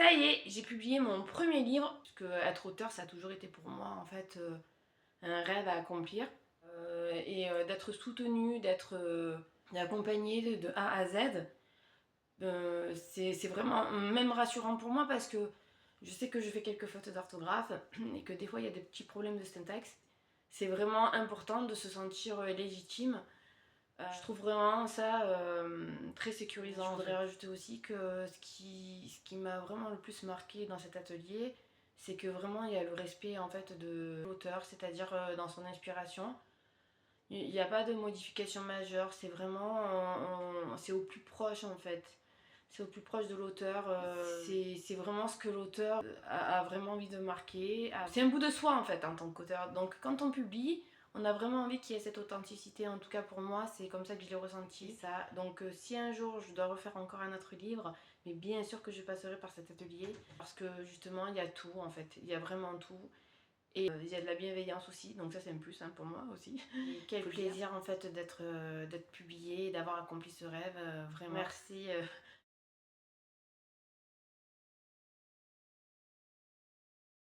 Ça y est, j'ai publié mon premier livre, parce que être auteur, ça a toujours été pour moi en fait un rêve à accomplir. D'être soutenue, d'être accompagnée de A à Z, c'est vraiment même rassurant pour moi parce que je sais que je fais quelques fautes d'orthographe et que des fois il y a des petits problèmes de syntaxe. C'est vraiment important de se sentir légitime. Je trouve vraiment ça très sécurisant. Je voudrais rajouter aussi que ce qui m'a vraiment le plus marqué dans cet atelier, c'est que vraiment il y a le respect en fait de l'auteur, c'est-à-dire dans son inspiration. Il n'y a pas de modification majeure, c'est vraiment c'est au plus proche en fait. C'est au plus proche de l'auteur, c'est vraiment ce que l'auteur a vraiment envie de marquer. C'est un bout de soi en fait en tant qu'auteur. Donc quand on publie, on a vraiment envie qu'il y ait cette authenticité. En tout cas pour moi, c'est comme ça que je l'ai ressenti. Ça. Donc si un jour je dois refaire encore un autre livre, mais bien sûr que je passerai par cet atelier parce que justement il y a tout en fait. Il y a vraiment tout. Et il y a de la bienveillance aussi, donc ça c'est un plus pour moi aussi. Et quel plaisir en fait d'être publié, d'avoir accompli ce rêve, vraiment. Merci